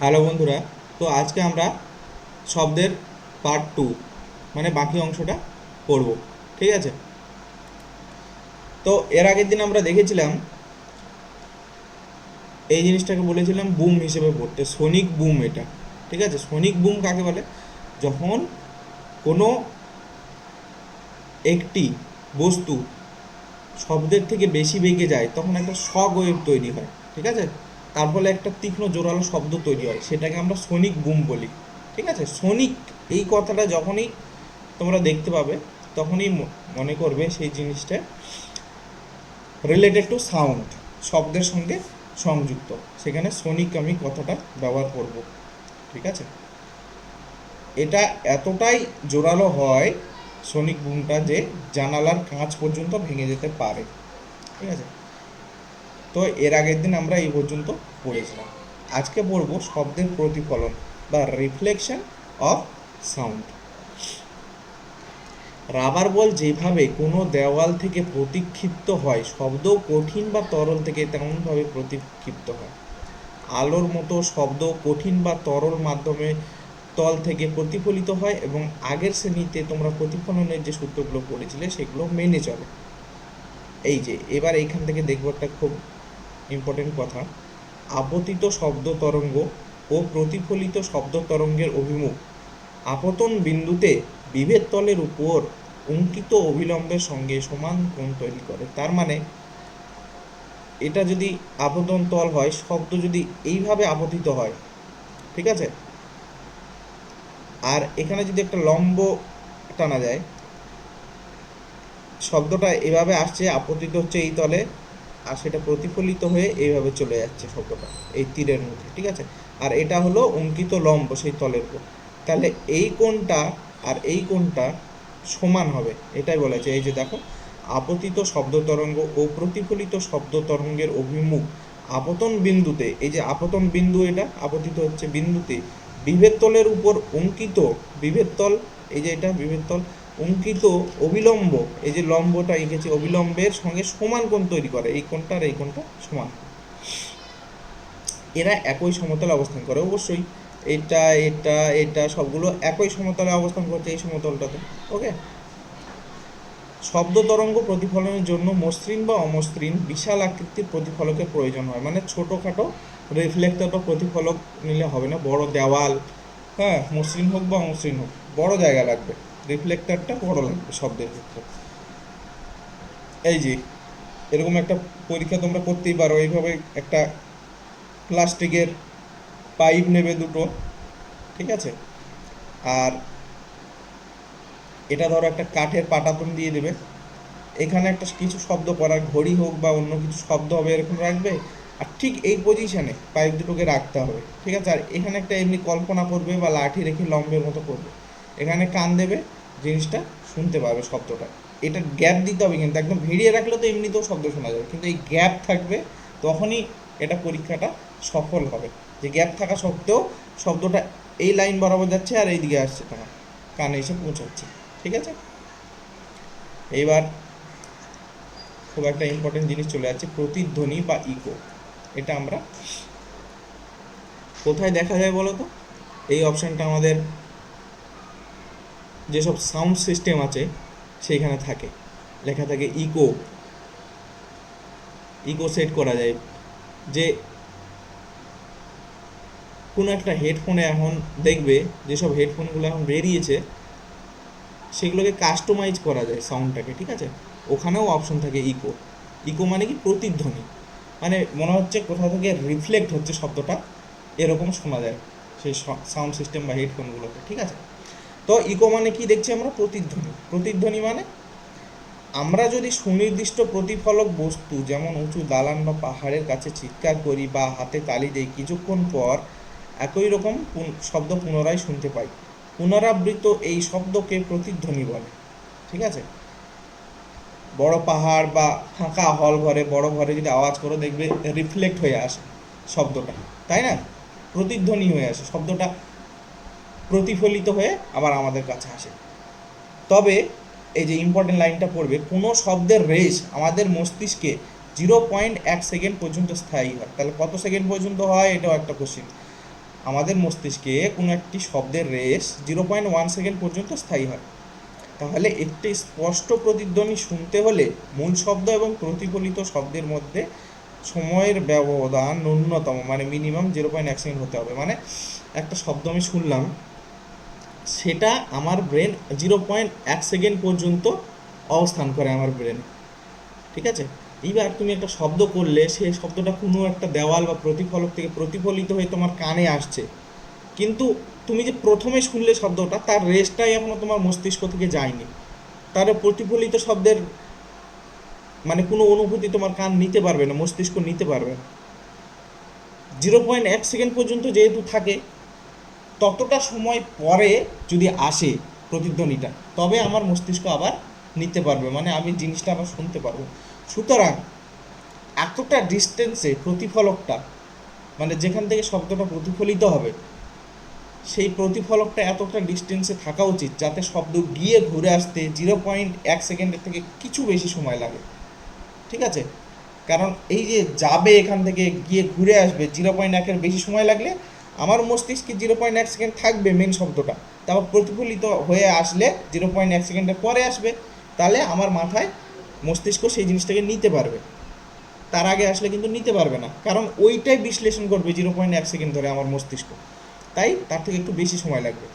Hello বন্ধুরা। তো আজকে আমরা শব্দের পার্ট 2 মানে বাকি অংশটা পড়ব। ঠিক আছে? তো এর আগের দিন আমরা দেখেছিলাম এই জিনিসটাকে বলেছিলাম বুম হিসেবে পড়তে, সোনিক বুম। এটা ঠিক আছে? সোনিক বুম কাকে বলে? যখন কোনো একটি বস্তু শব্দের থেকে বেশি বেগে যায় তখন একটা শক ওয়েভ তৈরি হয়। ঠিক আছে? তার ফলে একটা তীক্ষ্ণ জোরালো শব্দ তৈরি হয়, সেটাকে আমরা সোনিক বুম বলি। ঠিক আছে? সোনিক এই কথাটা যখনই তোমরা দেখতে পাবে তখনই মনে করবে সেই জিনিসটা রিলেটেড টু সাউন্ড, শব্দের সঙ্গে সংযুক্ত। সেখানে সোনিক আমি কথাটা ব্যবহার করব। ঠিক আছে? এটা এতটাই জোরালো হয় সোনিক বুমটা যে জানালার কাঁচ পর্যন্ত ভেঙে যেতে পারে। ঠিক আছে? তো এর আগের দিন আমরা এই পর্যন্ত পড়েছিলাম। আজকে পড়ব শব্দের প্রতিফলন বা রিফ্লেকশন অফ সাউন্ড। রাবার বল যেভাবে কোনো দেওয়াল থেকে প্রতিক্ষিপ্ত হয়, শব্দও কঠিন বা তরল থেকে তেমনভাবে প্রতিক্ষিপ্ত হয়। আলোর মতো শব্দ কঠিন বা তরল মাধ্যমে তল থেকে প্রতিফলিত হয় এবং আগের শ্রেণীতে তোমরা প্রতিফলনের যে সূত্রগুলো পড়েছিলে সেগুলো মেনে চলে। এই যে এবার এইখান থেকে দেখবো একটা খুব ইম্পর্টেন্ট কথা। আপতিত শব্দ তরঙ্গ ও প্রতিফলিত শব্দ তরঙ্গের অভিমুখ আপতন বিন্দুতে বিভেদ তলের উপর অঙ্কিত অবিলম্বের সঙ্গে সমান কোণ তৈরি করে। তার মানে এটা যদি আপতন তল হয়, শব্দ যদি এইভাবে আপতিত হয়, ঠিক আছে, আর এখানে যদি একটা লম্ব টানা যায়, শব্দটা এভাবে আসছে, আপতিত হচ্ছে এই তলে, আর সেটা প্রতিফলিত হয়ে এইভাবে চলে যাচ্ছে শব্দটা এই তীরের মধ্যে। ঠিক আছে? আর এটা হলো অঙ্কিত লম্ব সেই তলের উপর। তাহলে এই কোণটা আর এই কোণটা সমান হবে, এটাই বলেছে। এই যে দেখো, আপতিত শব্দ তরঙ্গ ও প্রতিফলিত শব্দ তরঙ্গের অভিমুখ আপতন বিন্দুতে, এই যে আপতন বিন্দু, এটা আপতিত হচ্ছে বিন্দুতে বিভেদ তলের উপর অঙ্কিত বিভেদ তল, এই যে এটা বিভেদ তল অঙ্কিত অবিলম্ব, এই যে লম্বটা এঁকেছে, অবিলম্বের সঙ্গে সমান কোণ তৈরি করে। এই কোণটা আর এই কোণটা সমান। এরা একই সমতলে অবস্থান করে অবশ্যই। এটা এটা এটা সবগুলো একই সমতলে অবস্থান করছে এই সমতলটাতে। ওকে? শব্দ তরঙ্গ প্রতিফলনের জন্য মসৃণ বা অমসৃণ বিশাল আকৃতির প্রতিফলকের প্রয়োজন হয়। মানে ছোটোখাটো রিফ্লেক্টর বা প্রতিফলক নিলে হবে না, বড় দেওয়াল, হ্যাঁ, মসৃণ হোক বা অমসৃণ হোক, বড় জায়গা লাগবে, রিফ্লেক্টরটা বড় লাগবে শব্দের ক্ষেত্রে। এই যে এরকম একটা পরীক্ষা তোমরা করতেই পারো। এইভাবে একটা প্লাস্টিকের পাইপ নেবে দুটো, ঠিক আছে, আর এটা ধরো একটা কাঠের পাটাতন দিয়ে দেবে, এখানে একটা কিছু শব্দ করার, ঘড়ি হোক বা অন্য কিছু শব্দ হবে, এরকম রাখবে, আর ঠিক এই পজিশানে পাইপ দুটোকে রাখতে হবে। ঠিক আছে? আর এখানে একটা এমনি কল্পনা করবে বা লাঠি রেখে লম্বের মতো করবে, এখানে কান দেবে, জিনিসটা শুনতে পাবে শব্দটা। এটা গ্যাপ দিতে হবে, কিন্তু একদম ভিড়িয়ে রাখলে তো এমনিতেও শব্দ শোনা যাবে, কিন্তু এই গ্যাপ থাকবে, তখনই এটা পরীক্ষাটা সফল হবে। যে গ্যাপ থাকা সত্ত্বেও শব্দটা এই লাইন বরাবর যাচ্ছে আর এই দিকে আসছে, তোমার কানে এসে পৌঁছাচ্ছে। ঠিক আছে? এইবার খুব একটা ইম্পর্টেন্ট জিনিস চলে যাচ্ছে, প্রতিধ্বনি বা ইকো। এটা আমরা কোথায় দেখা যায় বলো তো? এই অপশানটা আমাদের যেসব সাউন্ড সিস্টেম আছে সেইখানে থাকে, লেখা থাকে ইকো। ইকো সেট করা যায় যে কোনো একটা হেডফোনে, এখন দেখবে যেসব হেডফোনগুলো এখন বেরিয়েছে সেগুলোকে কাস্টমাইজ করা যায় সাউন্ডটাকে। ঠিক আছে? ওখানেও অপশন থাকে ইকো। ইকো মানে কি? প্রতিধ্বনি। মানে মনে হচ্ছে কোথাও থেকে রিফ্লেক্ট হচ্ছে শব্দটা, এরকম শোনা যায় সেই সাউন্ড সিস্টেম বা হেডফোনগুলোতে। ঠিক আছে? তো ইকো মানে কি দেখছি আমরা? প্রতিধ্বনি। প্রতিধ্বনি মানে আমরা যদি সুনির্দিষ্ট প্রতিফলক বস্তু, যেমন উঁচু দালান বা পাহাড়ের কাছে চিৎকার করি বা হাতে তালি দেই, কিছুক্ষণ পর একই রকম শব্দ পুনরায় শুনতে পাই, পুনরাবৃত্ত এই শব্দকে প্রতিধ্বনি বলে। ঠিক আছে? বড় পাহাড় বা ফাঁকা হল ঘরে, বড় ঘরে যদি আওয়াজ করো দেখবে রিফ্লেক্ট হয়ে আসে শব্দটা, তাই না? প্রতিধ্বনি হয়ে আসে শব্দটা, প্রতিফলিত হয়ে আবার আমাদের কাছে আসে। তবে এই যে ইম্পর্টেন্ট লাইনটা পড়বে, কোনো শব্দের রেশ আমাদের মস্তিষ্কে 0.1 সেকেন্ড পর্যন্ত স্থায়ী হয়। তাহলে কত সেকেন্ড পর্যন্ত হয়, এটাও একটা কোশ্চিন। আমাদের মস্তিষ্কে কোনো একটি শব্দের রেশ 0.1 সেকেন্ড পর্যন্ত স্থায়ী হয়। তাহলে একটি স্পষ্ট প্রতিধ্বনি শুনতে হলে মূল শব্দ এবং প্রতিফলিত শব্দের মধ্যে সময়ের ব্যবধান ন্যূনতম মানে মিনিমাম 0.1 সেকেন্ড হতে হবে। মানে একটা শব্দ আমি শুনলাম, সেটা আমার ব্রেন 0.1 সেকেন্ড পর্যন্ত অবস্থান করে আমার ব্রেনে, ঠিক আছে। এইবার তুমি একটা শব্দ করলে, সেই শব্দটা কোনো একটা দেওয়াল বা প্রতিফলক থেকে প্রতিফলিত হয়ে তোমার কানে আসছে, কিন্তু তুমি যে প্রথমে শুনলে শব্দটা, তার রেশটাই এখনো তোমার মস্তিষ্ক থেকে যায়নি। তার প্রতিফলিত শব্দের মানে কোনো অনুভূতি তোমার কান নিতে পারবে না, মস্তিষ্ক নিতে পারবে না। 0.1 সেকেন্ড পর্যন্ত যেহেতু থাকে, ততটা সময় পরে যদি আসে প্রতিধ্বনিটা, তবে আমার মস্তিষ্ক আবার নিতে পারবে, মানে আমি জিনিসটা আবার শুনতে পারবো। সুতরাং এতটা ডিস্টেন্সে প্রতিফলকটা, মানে যেখান থেকে শব্দটা প্রতিফলিত হবে, সেই প্রতিফলকটা এতটা ডিস্টেন্সে থাকা উচিত যাতে শব্দ গিয়ে ঘুরে আসতে 0.1 সেকেন্ডের থেকে কিছু বেশি সময় লাগে, ঠিক আছে। কারণ এই যে যাবে এখান থেকে গিয়ে ঘুরে আসবে, 0.1-এর বেশি সময় লাগলে আমার মস্তিষ্কে 0.1 সেকেন্ড থাকবে মেন শব্দটা, তারপর প্রতিফলিত হয়ে আসলে 0.1 সেকেন্ডের পরে আসবে, তাহলে আমার মাথায় মস্তিষ্ক সেই জিনিসটাকে নিতে পারবে। তার আগে আসলে কিন্তু নিতে পারবে না, কারণ ওইটাই বিশ্লেষণ করবে 0.1 সেকেন্ড ধরে আমার মস্তিষ্ক, তাই তার থেকে একটু বেশি সময় লাগবে।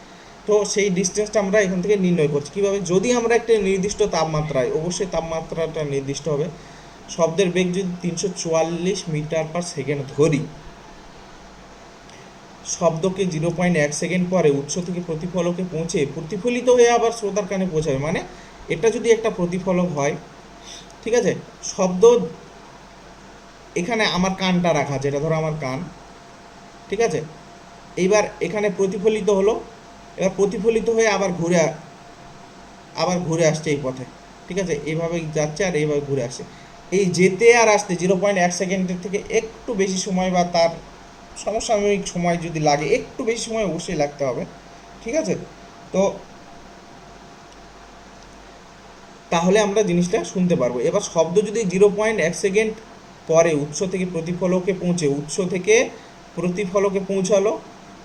তো সেই ডিস্টেন্সটা আমরা এখান থেকে নির্ণয় করছি কীভাবে, যদি আমরা একটা নির্দিষ্ট তাপমাত্রায়, অবশ্যই তাপমাত্রাটা নির্দিষ্ট হবে, শব্দের বেগ যদি 344 মিটার/সেকেন্ড ধরি, শব্দকে 0.1 সেকেন্ড পরে উৎস থেকে প্রতিফলকে পৌঁছে প্রতিফলিত হয়ে আবার শ্রোতার কানে পৌঁছাবে। মানে এটা যদি একটা প্রতিফলক হয়, ঠিক আছে, শব্দ এখানে আমার কানটা রাখা, যেটা ধরো আমার কান, ঠিক আছে, এইবার এখানে প্রতিফলিত হলো, এবার প্রতিফলিত হয়ে আবার ঘুরে আসছে এই পথে, ঠিক আছে, এইভাবে যাচ্ছে আর এইভাবে ঘুরে আসছে। এই যেতে আর আসতে 0.1 সেকেন্ডের থেকে একটু বেশি সময় বা তার সমসাময়িক সময় যদি লাগে, একটু বেশি সময় অবশ্যই লাগতে হবে, ঠিক আছে। তো তাহলে আমরা জিনিসটা শুনতে পারবো। এবার শব্দ যদি 0.1 সেকেন্ড পরে উৎস থেকে প্রতিফলকে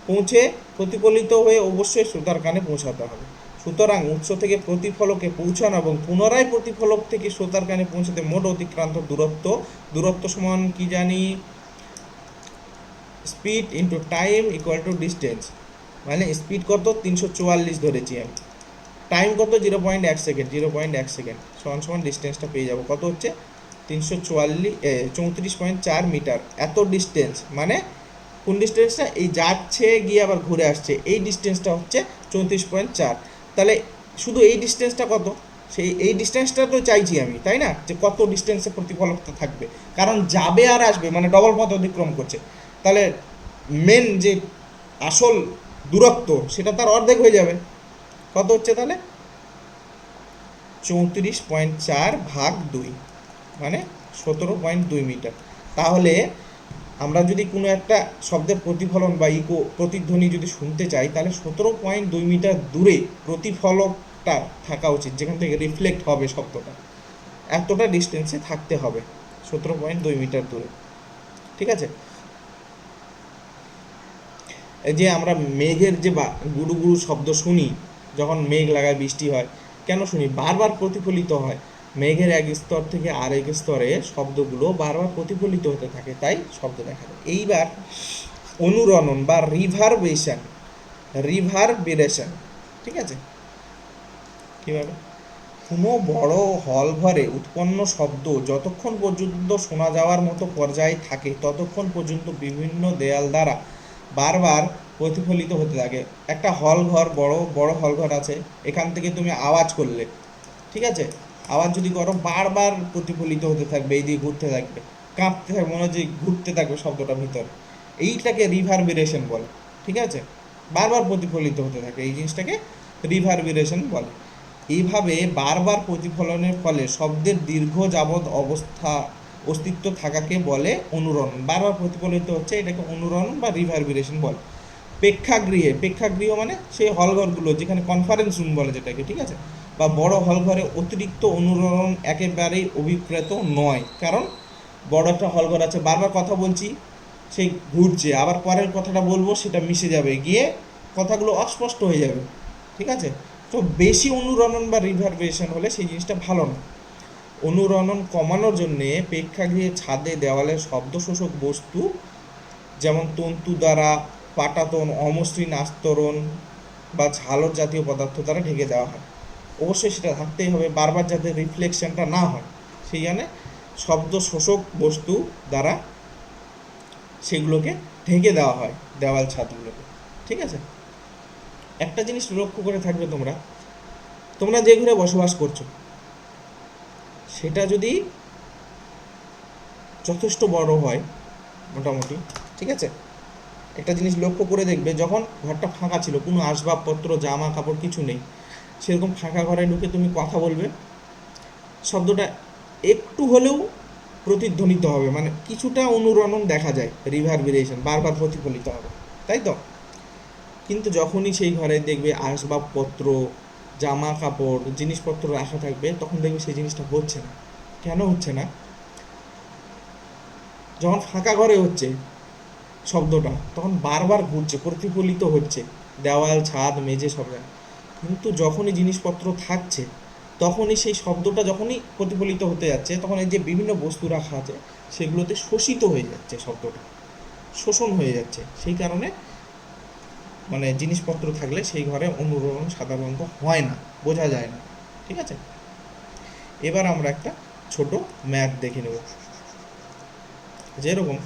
পৌঁছে প্রতিফলিত হয়ে অবশ্যই শ্রোতার কানে পৌঁছাতে হবে। সুতরাং উৎস থেকে প্রতিফলকে পৌঁছানো এবং পুনরায় প্রতিফলক থেকে শ্রোতার কানে পৌঁছাতে মোট অতিক্রান্ত দূরত্ব সমান কি জানি, speed into time equal to distance. মানে স্পিড কত, 344 ধরেছি আমি, টাইম কত 0.1 সেকেন্ড, 0.1 সেকেন্ড সমান সমান ডিস্টেন্সটা পেয়ে যাবো, কত হচ্ছে 34.4 মিটার। এত ডিস্টেন্স মানে কোন ডিস্টেন্সটা, এই যাচ্ছে গিয়ে আবার ঘুরে আসছে, এই ডিস্টেন্সটা হচ্ছে 34.4। তাহলে শুধু এই ডিস্টেন্সটা কত, এই ডিস্টেন্সটা তো চাইছি আমি, তাই না, যে কত ডিস্টেন্সে প্রতিফলকটা থাকবে, কারণ যাবে আর আসবে মানে ডবল পথ অতিক্রম করছে, তাহলে মেন যে আসল দূরত্ব সেটা তার অর্ধেক হয়ে যাবে। কত হচ্ছে তাহলে 34.4/2 মানে 17.2 মিটার। তাহলে আমরা যদি কোনো একটা শব্দের প্রতিফলন বা প্রতিধ্বনি যদি শুনতে চাই, তাহলে 17.2 মিটার দূরে প্রতিফলকটা থাকা উচিত, যেখান থেকে রিফ্লেক্ট হবে শব্দটা, এতটা ডিস্টেন্সে থাকতে হবে 17.2 মিটার দূরে, ঠিক আছে। এই যে আমরা মেঘের যে গুরু গুরু শব্দ শুনি, যখন মেঘ লাগায় বৃষ্টি হয়, কেন শুনি, বারবার প্রতিফলিত হয়, মেঘের এক স্তর থেকে আরেক স্তরে শব্দগুলো বারবার প্রতিফলিত হতে থাকে, তাই শব্দ দেখা যায়। এইবার অনুরণন বা রিভারবেরেশন, ঠিক আছে, কীভাবে, কোনো বড় হল ঘরে উৎপন্ন শব্দ যতক্ষণ পর্যন্ত শোনা যাওয়ার মতো পর্যায়ে থাকে, ততক্ষণ পর্যন্ত বিভিন্ন দেয়াল দ্বারা বারবার প্রতিফলিত হতে থাকে। একটা হল ঘর, বড় বড় হল ঘর আছে, এখান থেকে তুমি আওয়াজ করলে, ঠিক আছে, আওয়াজ যদি করো, বারবার প্রতিফলিত হতে থাকবে, এই দিয়ে ঘুরতে থাকবে, কাঁপতে থাকবে, মনে হচ্ছে ঘুরতে থাকবে শব্দটা ভিতরে, এইটাকে রিভারবেরেশন বলে, ঠিক আছে, বারবার প্রতিফলিত হতে থাকে, এই জিনিসটাকে রিভারবেরেশন বলে। এইভাবে বারবার প্রতিফলনের ফলে শব্দের দীর্ঘ যাবৎ অস্তিত্ব থাকাকে বলে অনুরণন। বারবার প্রতিফলিত হচ্ছে, এটাকে অনুরণন বা রিভারবেরেশন বলে। প্রেক্ষাগৃহ মানে সেই হলঘরগুলো, যেখানে কনফারেন্স রুম বলে যেটাকে, ঠিক আছে, বা বড় হলঘরে অতিরিক্ত অনুরণন একেবারেই অভিপ্রেত নয়, কারণ বড় একটা হলঘর আছে, বারবার কথা বলছি, সেই ঘুরছে, আবার পরের কথাটা বলবো সেটা মিশে যাবে, গিয়ে কথাগুলো অস্পষ্ট হয়ে যাবে, ঠিক আছে? তো বেশি অনুরণন বা রিভারবেশন হলে সেই জিনিসটা ভালো না। অনুরণন কমানোর জন্যে প্রেক্ষাগৃহে ছাদে দেওয়ালে শব্দ শোষক বস্তু যেমন তন্তু দ্বারা, পাটাতন, অমসৃণ আস্তরণ বা ঝালর জাতীয় পদার্থ দ্বারা ঢেকে দেওয়া হয়। অবশ্যই সেটা থাকতেই হবে, বারবার যাতে রিফ্লেকশনটা না হয় সেই জন্যে শব্দ শোষক বস্তু দ্বারা সেগুলোকে ঢেকে দেওয়া হয়, দেওয়াল ছাদগুলোকে, ঠিক আছে? একটা জিনিস লক্ষ্য করে থাকবে তোমরা, তোমরা যে ঘরে বসবাস করছো সেটা যদি যথেষ্ট বড় হয় মোটামুটি, ঠিক আছে, একটা জিনিস লক্ষ্য করে দেখবে, যখন ঘরটা ফাঁকা ছিল, কোনো আসবাবপত্র জামা কাপড় কিছু নেই, সেরকম ফাঁকা ঘরে ঢুকে তুমি কথা বলবে, শব্দটা একটু হলেও প্রতিধ্বনিত হবে, মানে কিছুটা অনুরণন দেখা যায়, রিভারবেরেশন বারবার প্রতিফলিত হবে, তাই তো? কিন্তু যখনই সেই ঘরে দেখবে আসবাবপত্র, জামা কাপড়, জিনিসপত্র রাখা থাকবে, তখন দেখবে সেই জিনিসটা হচ্ছে না। কেন হচ্ছে না? যখন ফাঁকা ঘরে হচ্ছে শব্দটা, তখন বারবার ঘুরছে, প্রতিফলিত হচ্ছে দেওয়াল, ছাদ, মেঝে সব জায়গায়। কিন্তু যখনই জিনিসপত্র থাকছে, তখনই সেই শব্দটা যখনই প্রতিফলিত হতে যাচ্ছে, তখন এই যে বিভিন্ন বস্তু রাখা আছে সেগুলোতে শোষিত হয়ে যাচ্ছে, শব্দটা শোষণ হয়ে যাচ্ছে। সেই কারণে মানে জিনিসপত্র থাকলে সেই ঘরে অনুরণন সাধারণত হয় না, বোঝা যায় না, ঠিক আছে? এবার আমরা একটা ছোট ম্যাথ দেখে নেব। যেরকম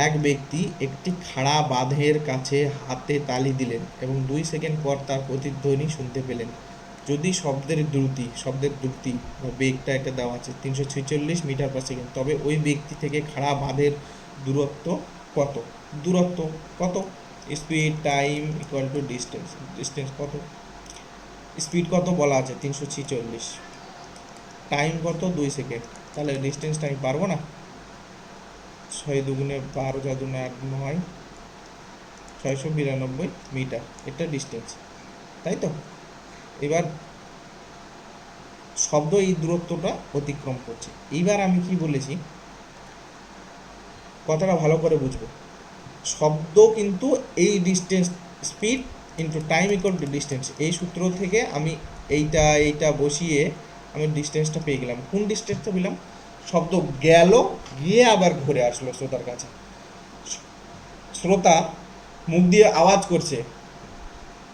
এক ব্যক্তি একটি খাড়া বাঁধের কাছে হাতে তালি দিলেন এবং 2 সেকেন্ড পর তার প্রতিধ্বনি শুনতে পেলেন। যদি শব্দের দ্রুতি বা বেগটা একটা দেওয়া আছে 346 মিটার/সেকেন্ড, তবে ওই ব্যক্তি থেকে খাড়া বাঁধের দূরত্ব কত? দূরত্ব কত? Speed time equal to distance. Distance কত? স্পিড কত বলা আছে 346, টাইম কত 2 সেকেন্ড। তাহলে ডিস্টেন্সটা আমি পারবো না? 6×2=12, যা 2×8=9, 692 মিটার, এটা ডিস্টেন্স, তাই তো? এবার শব্দ এই দূরত্বটা অতিক্রম করছে। এইবার আমি কি বলেছি কথাটা ভালো করে বুঝবো। শব্দ কিন্তু এই distance, speed into time equal to distance, এই সূত্র থেকে আমি এইটা বসিয়ে আমি ডিস্টেন্সটা পেয়ে গেলাম। কোন ডিস্টেন্সটা পেলাম? শব্দ গেল, গিয়ে আবার ঘুরে আসলো শ্রোতার কাছে। শ্রোতা মুখ দিয়ে আওয়াজ করছে,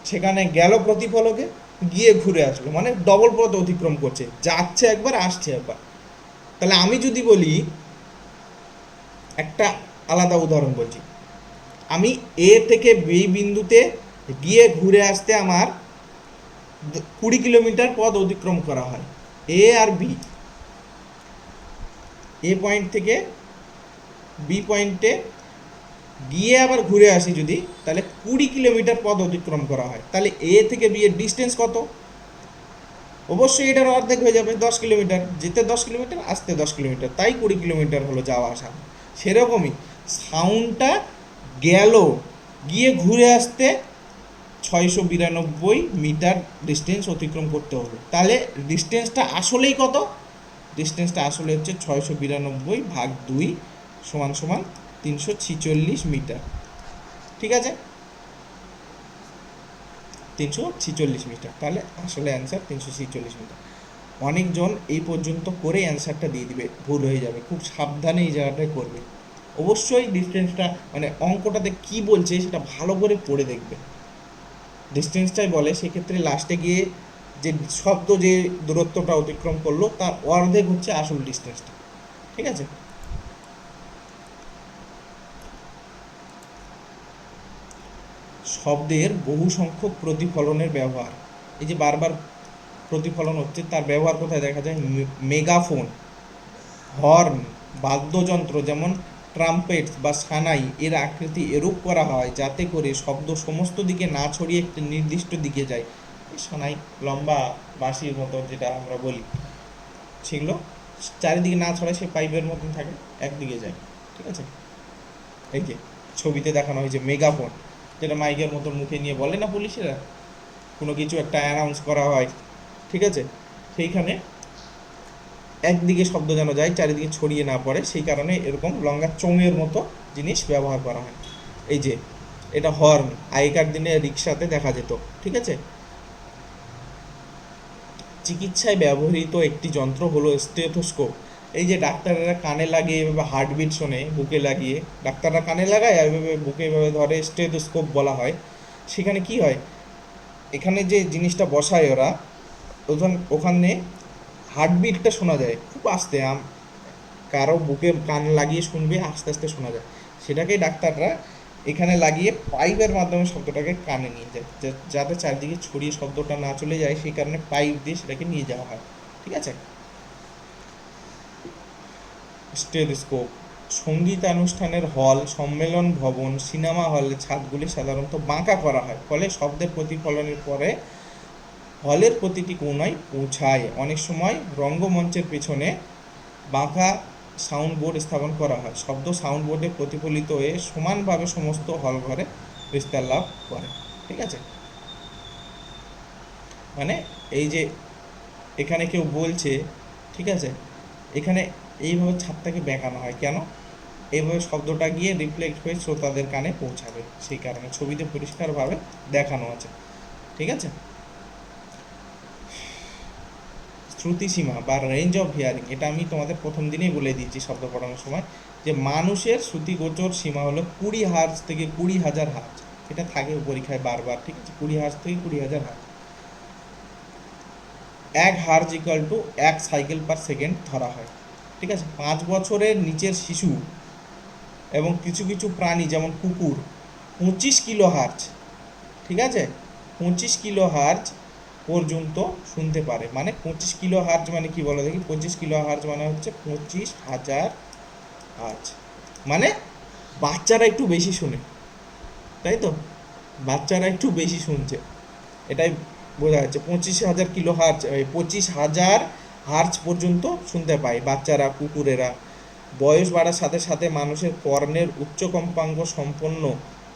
সেখানে গেল প্রতিফলকে, গিয়ে ঘুরে আসলো, মানে ডবল পথ অতিক্রম করছে, যাচ্ছে একবার আসছে একবার। তাহলে আমি যদি বলি, একটা আলাদা উদাহরণ বলছি, আমি এ থেকে বি বিন্দুতে গিয়ে ঘুরে আসতে আমার 20 কিলোমিটার পথ অতিক্রম করা হয়। এ আর বি, এ পয়েন্ট থেকে বি পয়েন্টে গিয়ে আবার ঘুরে আসি যদি, তাহলে 20 কিলোমিটার পথ অতিক্রম করা হয়। তাহলে এ থেকে বি এর ডিস্টেন্স কত? অবশ্যই এটার অর্ধেক হয়ে যাবে, 10 কিলোমিটার। যেতে 10 কিলোমিটার, আসতে 10 কিলোমিটার, তাই 20 কিলোমিটার হলো যাওয়া আসা। সেরকমই সাউন্ডটা গেল, গিয়ে ঘুরে আসতে 692 মিটার ডিস্টেন্স অতিক্রম করতে হবে। তাহলে ডিস্টেন্সটা আসলেই কত? ডিস্টেন্সটা আসলে হচ্ছে 692/2 সমান সমান 346 মিটার, ঠিক আছে? 346 মিটার, তাহলে আসলে অ্যান্সার 346 মিটার। অনেকজন এই পর্যন্ত করে অ্যান্সারটা দিয়ে দিবে, ভুল হয়ে যাবে, খুব সাবধানে এই জায়গাটায় করবে। অবশ্যই ডিস্টেন্সটা মানে অঙ্কটাতে কি বলছে সেটা ভালো করে পড়ে দেখবে। ডিস্টেন্সটাই বলে, সেক্ষেত্রে লাস্টে গিয়ে যে শব্দ যে দূরত্বটা অতিক্রম করলো তার অর্ধেক হচ্ছে আসল ডিস্টেন্সটা, ঠিক আছে? শব্দের বহু সংখ্যক প্রতিফলনের ব্যবহার, এই যে বারবার প্রতিফলন হচ্ছে, তার ব্যবহার কোথায় দেখা যায়? মেগাফোন, হর্ন, বাদ্যযন্ত্র যেমন ট্রাম্পেটস বা সানাই এর আকৃতি এরূপ করা হয় যাতে করে শব্দ সমস্ত দিকে না ছড়িয়ে একটি নির্দিষ্ট দিকে যায়। এই সানাই লম্বা বাঁশির মতো যেটা আমরা বলি, সেগুলো চারিদিকে না ছড়ায়, সে পাইপের মতন থাকে, একদিকে যায়, ঠিক আছে? এই যে ছবিতে দেখানো হয়েছে মেগাফোন, যেটা মাইকের মতো মুখে নিয়ে বলে না পুলিশেরা, কোনো কিছু একটা অ্যানাউন্স করা হয়, ঠিক আছে? সেইখানে একদিকে শব্দ যেন যায়, চারিদিকে ছড়িয়ে না পড়ে, সেই কারণে এরকম লঙ্গা চোঙের মতো জিনিস ব্যবহার করা হয়। এই যে এটা হর্ন, আগেকার দিনে রিক্সাতে দেখা যেত, ঠিক আছে। চিকিৎসায় ব্যবহৃত একটি যন্ত্র হলো স্টেথোস্কোপ। এই যে ডাক্তাররা কানে লাগিয়ে এভাবে হার্টবিট শোনে, বুকে লাগিয়ে ডাক্তাররা কানে লাগায় আর এভাবে বুকে এভাবে ধরে, স্টেথোস্কোপ বলা হয়। সেখানে কি হয়, এখানে যে জিনিসটা বসায় ওরা, ওখানে হার্টবিটটা শোনা যায় খুব আস্তে, কারো বুকে কান লাগিয়ে শুনবে আস্তে আস্তে শোনা যায়, সেটাকেই ডাক্তাররা এখানে লাগিয়ে পাইপের মাধ্যমে শব্দটাকে কানে নিয়ে যায়, যাতে চারিদিকে ছড়িয়ে শব্দটা না চলে যায়, সেই কারণে পাইপ দিয়ে সেটাকে নিয়ে যাওয়া হয়, ঠিক আছে। স্টেথোস্কোপ। সঙ্গীতানুষ্ঠানের হল, সম্মেলন ভবন, সিনেমা হলের ছাদগুলি সাধারণত বাঁকা করা হয়, ফলে শব্দের প্রতিফলনের পরে হলের প্রতিটি কোণায় পৌঁছায়। অনেক সময় রঙ্গমঞ্চের পেছনে বাঁকা সাউন্ড বোর্ড স্থাপন করা হয়, শব্দ সাউন্ড বোর্ডে প্রতিফলিত হয়ে সমানভাবে সমস্ত হল ঘরে বিস্তার লাভ করে, ঠিক আছে। মানে এই যে এখানে কেউ বলছে, ঠিক আছে, এখানে এইভাবে ছাদটাকে বেঁকানো হয় কেন, এইভাবে শব্দটা গিয়ে রিফ্লেক্ট হয়ে শ্রোতাদের কানে পৌঁছাবে, সেই কারণে ছবিতে পরিষ্কারভাবে দেখানো আছে, ঠিক আছে। শ্রুতিসীমা বা রেঞ্জ অফ হিয়ারিং, এটা আমি তোমাদের প্রথম দিনেই বলে দিয়েছি শব্দ পড়ানোর সময়, যে মানুষের শ্রুতিগোচর সীমা হলো 20 হার্জ থেকে 20,000 হার্জ। এটা থাকে পরীক্ষায় বারবার, ঠিক আছে, 20 হার্জ থেকে 20,000 হার্জ। 1 হার্জ ইকুয়াল টু 1 সাইকেল/সেকেন্ড ধরা হয়, ঠিক আছে। 5 বছরের নিচের শিশু এবং কিছু কিছু প্রাণী যেমন কুকুর 25 কিলো হার্জ, ঠিক আছে, 25 কিলো হার্জ পর্যন্ত শুনতে পারে। মানে 25 কিলো হার্জ মানে কি বলো দেখি, 25 কিলো হার্জ মানে হচ্ছে 25,000 হার্জ। মানে বাচ্চারা একটু বেশি শুনে, তাই তো, বাচ্চারা একটু বেশি শুনছে, এটাই বোঝা যাচ্ছে। 25,000 কিলো হার্জ, 25,000 হার্জ পর্যন্ত শুনতে পায় বাচ্চারা, কুকুরেরা। বয়স বাড়ার সাথে সাথে মানুষের কর্ণের উচ্চ কম্পাঙ্ক সম্পন্ন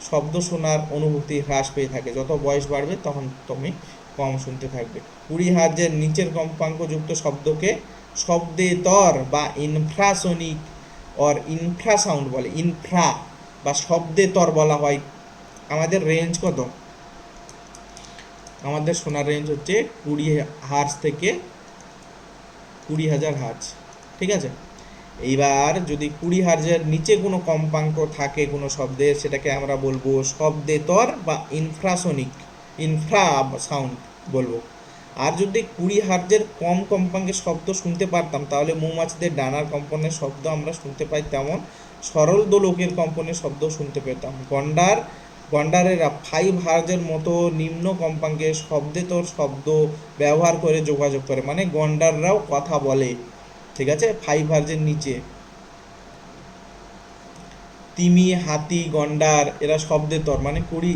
শব্দ শোনার অনুভূতি হ্রাস পেয়ে থাকে, যত বয়স বাড়বে তখন তুমি কম শুনতে থাকবে। 20 হার্জের নিচের কম্পাঙ্কযুক্ত শব্দকে শব্দেতর বা ইনফ্রাসনিক অর ইনফ্রাসাউন্ড বলে, ইনফ্রা বা শব্দেতর বলা হয়। আমাদের রেঞ্জ কত, আমাদের শোনার রেঞ্জ হচ্ছে 20 হার্জ থেকে 20,000 হার্জ, ঠিক আছে। এইবার যদি 20 হার্জের নিচে কোনো কম্পাঙ্ক থাকে কোনো শব্দের, সেটাকে আমরা বলবো শব্দেতর বা ইনফ্রাসনিক, ইনফ্রা সাউন্ড বলবো। আর যদি 20 হার্জের কম কম্পাঙ্কের শব্দ শুনতে পারতাম, তাহলে মৌমাছিদের ডানার কম্পনের শব্দ আমরা শুনতে পাই, তেমন সরল দোলকের কম্পনের শব্দ শুনতে পেতাম। গন্ডারেরা 5 হার্জের মতো নিম্ন কম্পাঙ্কের শব্দেতর শব্দ ব্যবহার করে যোগাযোগ করে, মানে গন্ডাররাও কথা বলে, ঠিক আছে, 5 হার্জের নিচে। তিমি, হাতি, গন্ডার এরা শব্দেতর মানে 20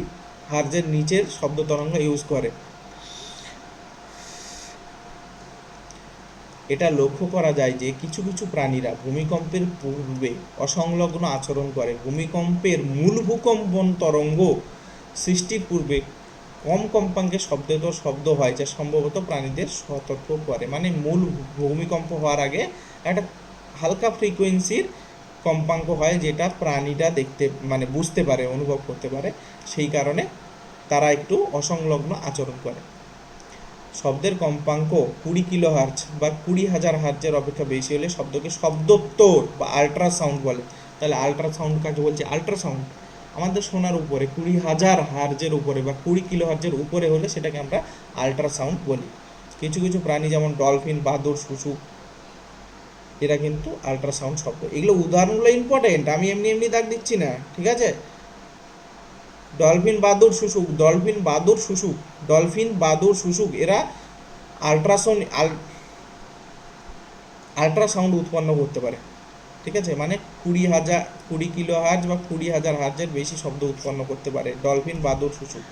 হার্জের নিচের শব্দ তরঙ্গ ইউজ করে। এটা লক্ষ্য করা যায় যে কিছু কিছু প্রাণীরা ভূমিকম্পের পূর্বে অসংলগ্ন আচরণ করে। ভূমিকম্পের মূল ভূকম্পন তরঙ্গ সৃষ্টির পূর্বে কম কম্পাঙ্কের শব্দেতর শব্দ হয়, যা সম্ভবত প্রাণীদের সতর্ক করে। মানে মূল ভূমিকম্প হওয়ার আগে একটা হালকা ফ্রিকোয়েন্সির কম্পাঙ্ক হয়, যেটা প্রাণীরা দেখতে মানে বুঝতে পারে, অনুভব করতে পারে, সেই কারণে তারা একটু অসংলগ্ন আচরণ করে। শব্দের কম্পাঙ্ক 20 কিলো হার্জ বা 20,000 হার্জের অপেক্ষা বেশি হলে শব্দকে শব্দোত্তর বা আল্ট্রাসাউন্ড বলে। তাহলে আল্ট্রাসাউন্ড কাকে বলছে, আল্ট্রাসাউন্ড আমাদের শোনার উপরে 20,000 হার্জের উপরে বা 20 কিলো হার্জের উপরে হলে সেটাকে আমরা আল্ট্রাসাউন্ড বলি। কিছু কিছু প্রাণী যেমন ডলফিন, বাদুড়, শুশুক এরা কিন্তু আল্ট্রাসাউন্ড শব্দ। এগুলো উদাহরণগুলো ইম্পর্টেন্ট, আমি এমনি এমনি দাগ দিচ্ছি না, ঠিক আছে। ডলফিন, বাদুড়, শুশুক, ডলফিন, বাদুড়, শুশুক, ডলফিন, বাদুড়, শুশুক এরা আল্ট্রাসাউন্ড উৎপন্ন করতে পারে, ঠিক আছে। মানে 20 কিলো হার্জ বা 20,000 হার্জের বেশি শব্দ উৎপন্ন করতে পারে ডলফিন, বাদুড়, শুশুক।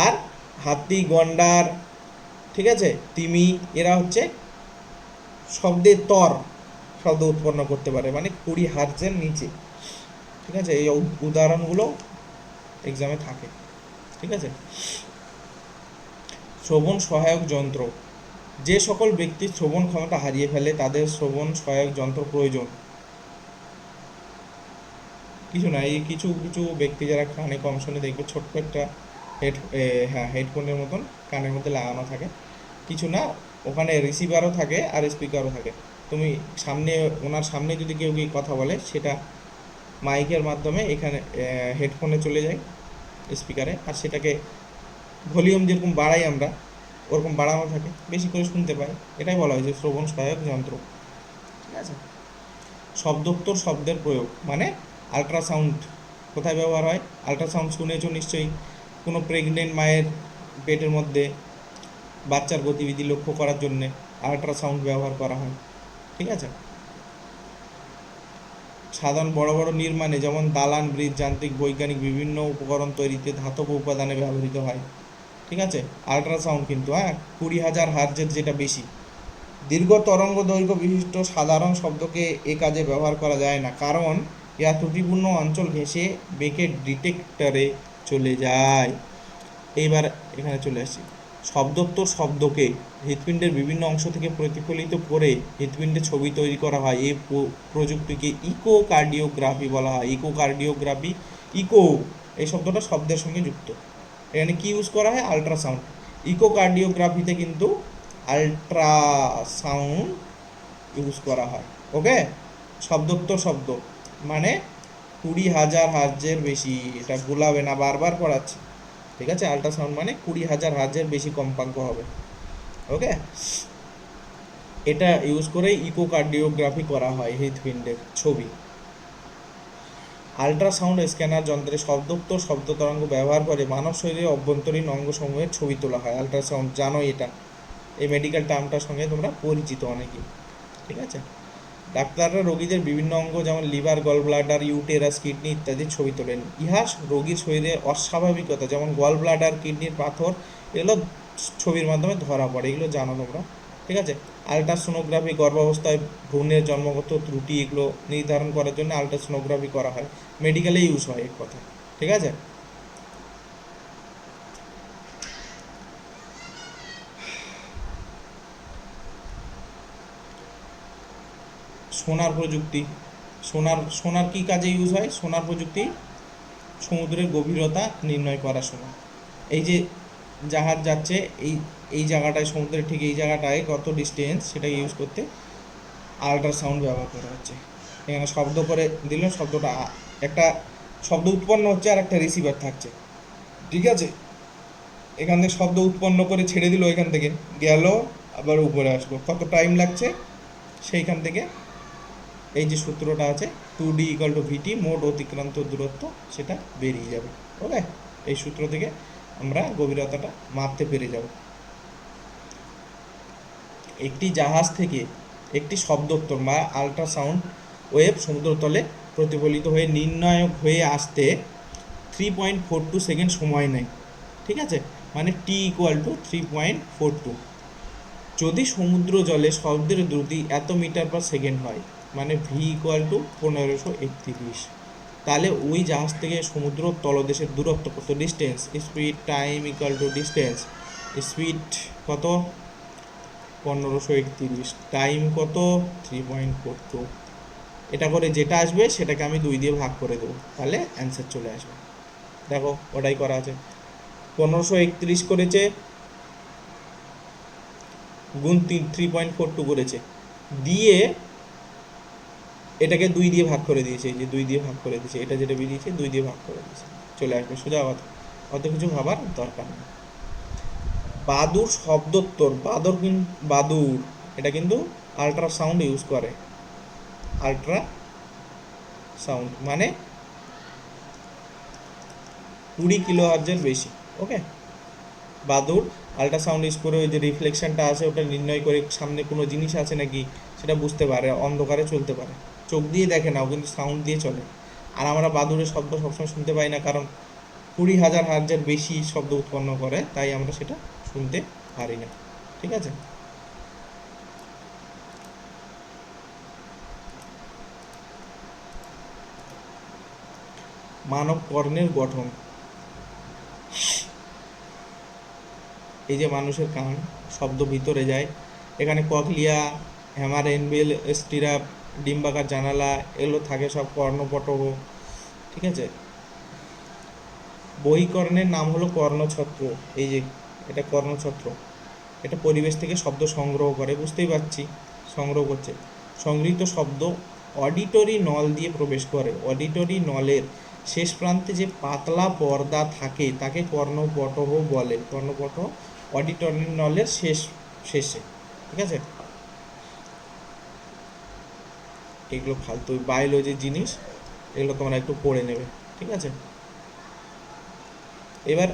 আর হাতি, গন্ডার, ঠিক আছে, তিমি এরা হচ্ছে শব্দের তর শব্দ উৎপন্ন করতে পারে, মানে 20 হার্জের নিচে, ঠিক আছে। এই উদাহরণগুলো এক্সামে থাকে, ঠিক আছে। শ্রবণ সহায়ক যন্ত্র, যে সকল ব্যক্তির শ্রবণ ক্ষমতা হারিয়ে ফেলে তাদের শ্রবণ সহায়ক যন্ত্র প্রয়োজন। কিছু না, এই কিছু কিছু ব্যক্তি যারা কানে কম শোনে দেখবে ছোট্ট একটা হেডফোনের মতন কানের মধ্যে লাগানো থাকে, কিছু না, ওখানে রিসিভারও থাকে আর স্পিকারও থাকে। তুমি সামনে, ওনার সামনে যদি কেউ কি কথা বলে, সেটা মাইকের মাধ্যমে এখানে হেডফোনে চলে যায় স্পিকারে, আর সেটাকে ভলিউম যেরকম বাড়াই আমরা ওরকম বাড়ানো থাকে, বেশি করে শুনতে পাই। এটাই বলা হয়েছে শ্রবণ সহায়ক যন্ত্র। ঠিক আছে। শব্দোত্তর শব্দের প্রয়োগ মানে আল্ট্রাসাউন্ড কোথায় ব্যবহার হয়? আল্ট্রাসাউন্ড শুনেছো নিশ্চয়ই, কোনো প্রেগনেন্ট মায়ের পেটের মধ্যে বাচ্চার গতিবিধি লক্ষ্য করার জন্যে আল্ট্রাসাউন্ড ব্যবহার করা হয়। ঠিক আছে। সাধারণ বড় বড় নির্মাণে যেমন দালান, ব্রিজ, যান্ত্রিক, বৈজ্ঞানিক বিভিন্ন উপকরণ তৈরিতে ধাতব উপাদানে ব্যবহৃত হয়। ঠিক আছে। আল্ট্রাসাউন্ড কিন্তু 20,000 হার্জের, যেটা বেশি। দীর্ঘ তরঙ্গ দৈর্ঘ্য বিশিষ্ট সাধারণ শব্দকে এ কাজে ব্যবহার করা যায় না, কারণ ইহা ত্রুটিপূর্ণ অঞ্চল ঘেঁষে বেঁকে ডিটেক্টরে চলে যায়। এইবার এখানে চলে আসি। শব্দোত্তর শব্দকে হৃৎপিণ্ডের বিভিন্ন অংশ থেকে প্রতিফলিত করে হৃৎপিণ্ডে ছবি তৈরি করা হয়। এই প্রযুক্তিকে ইকোকার্ডিওগ্রাফি বলা হয়। ইকোকার্ডিওগ্রাফি, ইকো এই শব্দটা শব্দের সঙ্গে যুক্ত। এখানে কি ইউজ করা হয়? আল্ট্রাসাউন্ড। ইকোকার্ডিওগ্রাফিতে কিন্তু আল্ট্রাসাউন্ড ইউজ করা হয়। ওকে। শব্দোত্তর শব্দ মানে 20,000 হার্জের বেশি, এটা গোলাবে না, বারবার পড়াচ্ছি। ঠিক আছে। আল্ট্রাসাউন্ড মানে 20,000 হার্জের বেশি কম্পাঙ্ক হবে। ওকে। এটা ইউজ করে ইকোকার্ডিওগ্রাফি করা হয় হৃৎপিণ্ডের ছবি। আল্ট্রাসাউন্ড স্ক্যানার যন্ত্রে শব্দোত্তর শব্দ তরঙ্গ ব্যবহার করে মানব শরীরের অভ্যন্তরীণ অঙ্গসমূহের ছবি তোলা হয়। আল্ট্রাসাউন্ড জানো, এটা এই মেডিকেল টার্মটার সঙ্গে তোমরা পরিচিত অনেকেই। ঠিক আছে। ডাক্তাররা রোগীদের বিভিন্ন অঙ্গ যেমন liver, gall bladder, uterus, kidney ইত্যাদির ছবি তোলেন। ইহা রোগীর শরীরের অস্বাভাবিকতা যেমন গল ব্লাডার, কিডনির পাথর, এগুলো ছবির মাধ্যমে ধরা পড়ে, এগুলো জানো তোমরা। ঠিক আছে। আল্ট্রাসোনোগ্রাফি গর্ভাবস্থায় ভ্রূণের জন্মগত ত্রুটি এগুলো নির্ধারণ করার জন্য আল্ট্রাসোনোগ্রাফি করা হয়, মেডিকেলে ইউজ হয় এক কথা। ঠিক আছে। সোনার প্রযুক্তি, সোনার কি কাজে ইউজ হয়? সোনার প্রযুক্তি সমুদ্রের গভীরতা নির্ণয় করার সময়। এই যে জাহাজ যাচ্ছে, এই এই জায়গাটায়, সমুদ্রের ঠিক এই জায়গাটায় কত ডিস্টেন্স, সেটাকে ইউজ করতে আল্ট্রাসাউন্ড ব্যবহার করা হচ্ছে। এখানে শব্দ করে দিল, শব্দটা একটা শব্দ উৎপন্ন হচ্ছে আর একটা রিসিভার থাকছে। ঠিক আছে। এখান থেকে শব্দ উৎপন্ন করে ছেড়ে দিল, এখান থেকে গেল, আবার উপরে আসলো, কত টাইম লাগছে, সেইখান থেকে এই যে সূত্রটা আছে 2D = VT, মোট অতিক্রান্ত দূরত্ব, সেটা বেরিয়ে যাবে। ওকে। এই সূত্র থেকে আমরা গভীরতাটা মাপতে পেরে যাব। একটি জাহাজ থেকে একটি শব্দোত্তর বা আল্ট্রাসাউন্ড ওয়েভ সমুদ্রতলে প্রতিফলিত হয়ে নির্ণায়ক হয়ে আসতে 3.42 সেকেন্ড সময় নেয়। ঠিক আছে। মানে T = 3.42। যদি সমুদ্র জলে শব্দের দ্রুতি এত মিটার পার সেকেন্ড হয়, মানে V = 1531, তাহলে ওই জাহাজ থেকে সমুদ্র তলদেশের দূরত্ব কত? Distance, speed, time = distance. Speed কত? 1531, টাইম কত? 3.42। এটা করে যেটা আসবে সেটাকে আমি 2 দিয়ে ভাগ করে দেবো, তাহলে অ্যান্সার চলে আসবে। দেখো, ওটাই করা আছে। 1531 করেছে, গুণ 3.42 করেছে, দিয়ে এটাকে 2 দিয়ে ভাগ করে দিয়েছে। এই যে 2 দিয়ে ভাগ করে দিয়েছে, এটা যেটা বেরিয়েছে 2 দিয়ে ভাগ করে দিয়েছে, চলে আসবে সোজা কথা। অত কিছু ভাবার দরকার নেই। বাদুর শব্দোত্তর, বাদুর এটা কিন্তু আল্ট্রাসাউন্ড ইউজ করে। আল্ট্রাসাউন্ড মানে 20 কিলোহার্জের বেশি। ওকে। বাদুর আল্ট্রাসাউন্ড ইউজ করে ওই যে রিফ্লেকশনটা আছে ওটা নির্ণয় করে সামনে কোনো জিনিস আছে নাকি সেটা বুঝতে পারে, অন্ধকারে চলতে পারে। চোখ দিয়ে দেখে নাও, কিন্তু সাউন্ড দিয়ে চলে। আর আমরা বাদুরের শব্দ সবসময় শুনতে পাই না, কারণ 20,000 হার্জের বেশি শব্দ উৎপন্ন করে, তাই আমরা সেটা শুনতে পারি না। ঠিক আছে। মানব কর্ণের গঠন। এই যে মানুষের কান, শব্দ ভিতরে যায়, এখানে ককলিয়া, হ্যামার এনবেল, স্টিরাপ, ডিম্বাকার জানালা এগুলো থাকে সব কর্ণপটহ, ঠিক আছে। বহিকর্ণের নাম হলো কর্ণছত্র। এই যে এটা কর্ণছত্র, এটা পরিবেশ থেকে শব্দ সংগ্রহ করে, বুঝতেই পারছি সংগ্রহ করছে। সংগৃহীত শব্দ অডিটরি নল দিয়ে প্রবেশ করে। অডিটরি নলের শেষ প্রান্তে যে পাতলা পর্দা থাকে তাকে কর্ণপটহ বলে। কর্ণপটহ অডিটরি নলের শেষে, ঠিক আছে। এগুলো ফালতু বায়োলজির জিনিস, এগুলো তোমরা একটু পড়ে নেবে, ঠিক আছে। এবার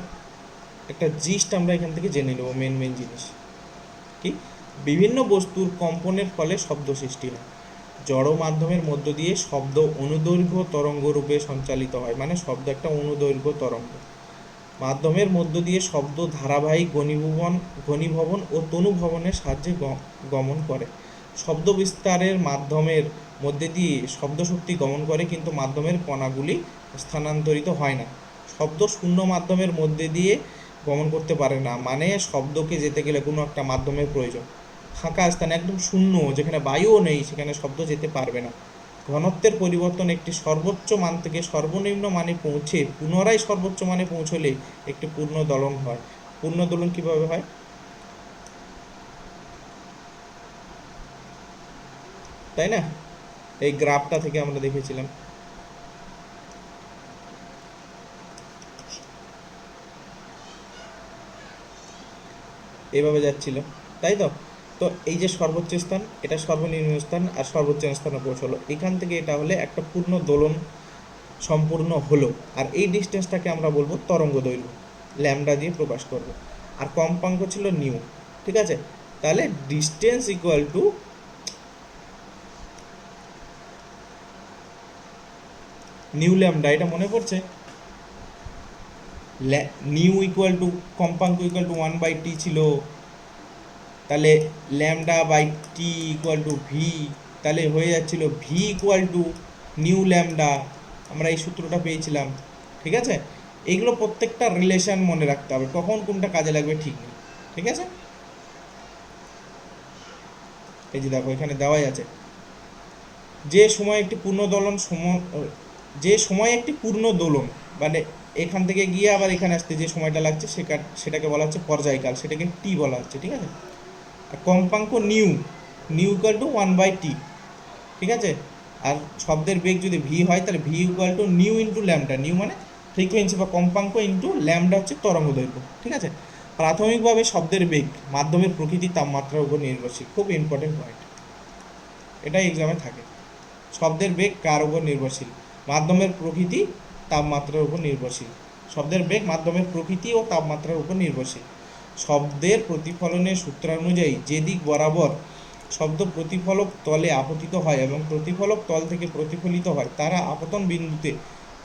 একটা জিস্ট আমরা এখান থেকে জেনে নেব, মেন জিনিস কি। বিভিন্ন বস্তুর কম্পনের ফলে শব্দ সৃষ্টি হয়। জড় মাধ্যমের মধ্য দিয়ে শব্দ অনুদৈর্ঘ্য তরঙ্গ রূপে সঞ্চালিত হয়, মানে শব্দ একটা অনুদৈর্ঘ্য তরঙ্গ। মাধ্যমের মধ্য দিয়ে শব্দ ধারাবাহিক ঘনীভবন ও তনুভবনের সাহায্যে গমন করে। শব্দ বিস্তারের মাধ্যমের মধ্যে দিয়ে শব্দ শক্তি গমন করে, কিন্তু মাধ্যমের কণাগুলি স্থানান্তরিত হয় না। শব্দ শূন্য মাধ্যমের মধ্যে দিয়ে গমন করতে পারে না, মানে শব্দকে যেতে গেলে কোনো একটা মাধ্যমের প্রয়োজন। ফাঁকা স্থানে একদম শূন্য, যেখানে বায়ুও নেই, সেখানে শব্দ যেতে পারবে না। ঘনত্বের পরিবর্তন একটি সর্বোচ্চ মান থেকে সর্বনিম্ন মানে পৌঁছে পুনরায় সর্বোচ্চ মানে পৌঁছলে একটি পূর্ণ দোলন হয়। পূর্ণ দোলন কিভাবে হয়, তাই না? এই গ্রাফটা থেকে আমরা দেখেছিলাম। এইভাবে যাচ্ছিল, তাই তো। তো এই যে সর্বোচ্চ স্থান, এটা সর্বনিম্ন স্থান, আর সর্বোচ্চ স্থানে পৌঁছলো, এখান থেকে এটা হলে একটা পূর্ণ দোলন সম্পূর্ণ হলো। আর এই ডিস্টেন্সটাকে আমরা বলবো তরঙ্গ দৈর্ঘ্য, ল্যামডা দিয়ে প্রকাশ করব। আর কম্পাঙ্ক ছিল নিউ, ঠিক আছে। তাহলে distance equal to nu lambda, এটা মনে পড়ছে। নিউ ইকুয়াল টু কম্পাঙ্ক ইকুয়াল টু 1/t ছিল, তাহলে lambda by T equal to V, তাহলে হয়ে যাচ্ছিল V equal to nu lambda. আমরা এই সূত্রটা পেয়েছিলাম, ঠিক আছে। এইগুলো প্রত্যেকটা রিলেশন মনে রাখতে হবে, কখন কোনটা কাজে লাগবে ঠিক নেই, ঠিক আছে। এই যে দেখো এখানে দেওয়াই আছে, যে সময় একটি পূর্ণ দোলন যে সময় একটি পূর্ণ দোলন, মানে এখান থেকে গিয়ে আবার এখানে আসতে যে সময়টা লাগছে সেটাকে বলা হচ্ছে পর্যায়কাল, সেটাকে টি বলা হচ্ছে, ঠিক আছে। আর কম্পাঙ্ক new, new equal to 1/t, ঠিক আছে। আর শব্দের বেগ যদি ভি হয় তাহলে V equal to new into lambda, new মানে ফ্রিকোয়েন্সি বা কম্পাঙ্ক, ইন্টু ল্যামডা হচ্ছে তরঙ্গ দৈর্ঘ্য, ঠিক আছে। প্রাথমিকভাবে শব্দের বেগ মাধ্যমের প্রকৃতি তাপমাত্রার উপর নির্ভরশীল, খুব ইম্পর্টেন্ট পয়েন্ট, এটাই এক্সামে থাকে। শব্দের বেগ কার উপর নির্ভরশীল? মাধ্যমের প্রকৃতি, তাপমাত্রার উপর নির্ভরশীল। শব্দের বেগ মাধ্যমের প্রকৃতি ও তাপমাত্রার উপর নির্ভরশীল। শব্দের প্রতিফলনের সূত্রানুযায়ী যে দিক বরাবর শব্দ প্রতিফলক তলে আপতিত হয় এবং প্রতিফলক তল থেকে প্রতিফলিত হয়, তারা আপতন বিন্দুতে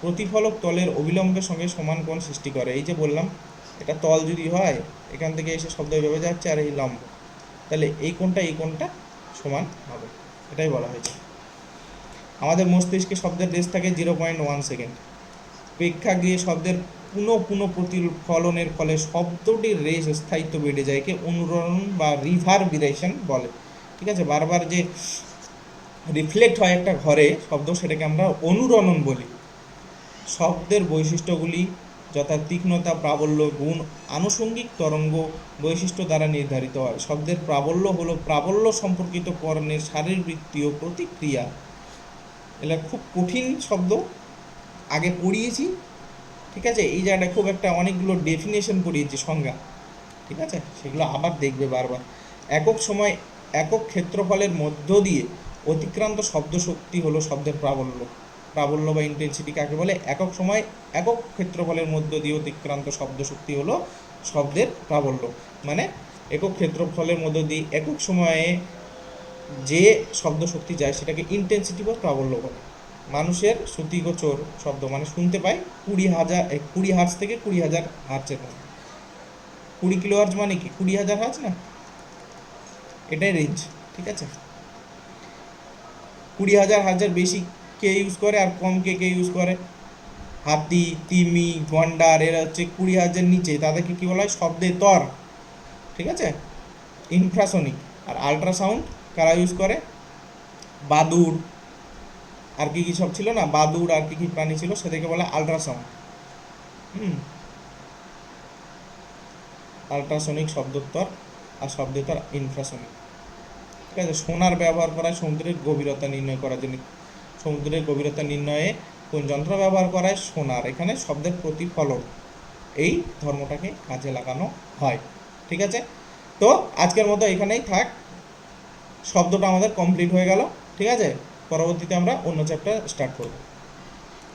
প্রতিফলক তলের অবিলম্বের সঙ্গে সমান কোণ সৃষ্টি করে। এই যে বললাম, এটা তল যদি হয়, এখান থেকে এসে শব্দ এইভাবে যাচ্ছে, আর এই লম্ব, তাহলে এই কোণটা সমান হবে, এটাই বলা হয়েছে। আমাদের মস্তিষ্কে শব্দের রেস থাকে 0.1 সেকেন্ড। প্রেক্ষাগৃহে শব্দের পুনঃ প্রতিফলনের ফলে শব্দটির রেস স্থায়িত্ব বেড়ে যায়, একে অনুরণন বা রিভারবিরেশন বলে, ঠিক আছে। বারবার যে রিফ্লেক্ট হয় একটা ঘরে শব্দ, সেটাকে আমরা অনুরণন বলি। শব্দের বৈশিষ্ট্যগুলি যথা তীক্ষ্ণতা, প্রাবল্য, গুণ আনুষঙ্গিক তরঙ্গ বৈশিষ্ট্য দ্বারা নির্ধারিত হয়। শব্দের প্রাবল্য হলো প্রাবল্য সম্পর্কিত কর্ণের শারীরবৃত্তীয় প্রতিক্রিয়া। এটা খুব কঠিন শব্দ, আগে পড়িয়েছি, ঠিক আছে। এই জায়গাটা খুব একটা অনেকগুলো ডেফিনেশন পড়িয়েছি, সংজ্ঞা, ঠিক আছে, সেগুলো আবার দেখবে বারবার। একক সময় একক ক্ষেত্রফলের মধ্য দিয়ে অতিক্রান্ত শব্দ শক্তি হলো শব্দের প্রাবল্য। প্রাবল্য বা ইন্টেন্সিটি কাকে বলে? একক সময় একক ক্ষেত্রফলের মধ্য দিয়ে অতিক্রান্ত শব্দ শক্তি হলো শব্দের প্রাবল্য। মানে একক ক্ষেত্রফলের মধ্য দিয়ে একক সময়ে যে শব্দ শক্তি যায় সেটাকে ইন্টেন্সিটি বা প্রাবল্য বলে। মানুষের শ্রুতিগোচর শব্দ মানে শুনতে পাই 20 হার্জ থেকে 20,000 হার্জের মধ্যে। 20 কিলো হার্জ মানে কি 20,000 হার্জ না, এটাই রেঞ্জ, ঠিক আছে। 20,000 হার্জের বেশি কে ইউজ করে আর কম কে ইউজ করে? হাতি, তিমি, গন্ডার, এরা হচ্ছে 20 হার্জের নিচে, তাদেরকে কি বলা হয়? শব্দের তর, ঠিক আছে, ইনফ্রাসনিক। আর আল্ট্রাসাউন্ড কারা ইউজ করে? বাদুড় আর কি কি সব ছিল না, বাদুড় আর কি কি প্রাণী ছিল সেটাকে বলে আল্ট্রাসাউন্ড। আল্ট্রাসনিক শব্দোত্তর আর শব্দোত্তর ইনফ্রাসনিক। ঠিক আছে, সোনার ব্যবহার করা হয় সমুদ্রের গভীরতা নির্ণয় করার জন্য। সমুদ্রের গভীরতা নির্ণয়ে কোন যন্ত্র ব্যবহার করা হয়? সোনার। এখানে শব্দের প্রতিফলন এই ধর্মটাকে কাজে লাগানো হয়। ঠিক আছে, তো আজকের মতো এখানেই থাক, শব্দটা আমাদের কমপ্লিট হয়ে গেল। ঠিক আছে, পরবর্তীতে আমরা অন্য চ্যাপ্টার স্টার্ট করব।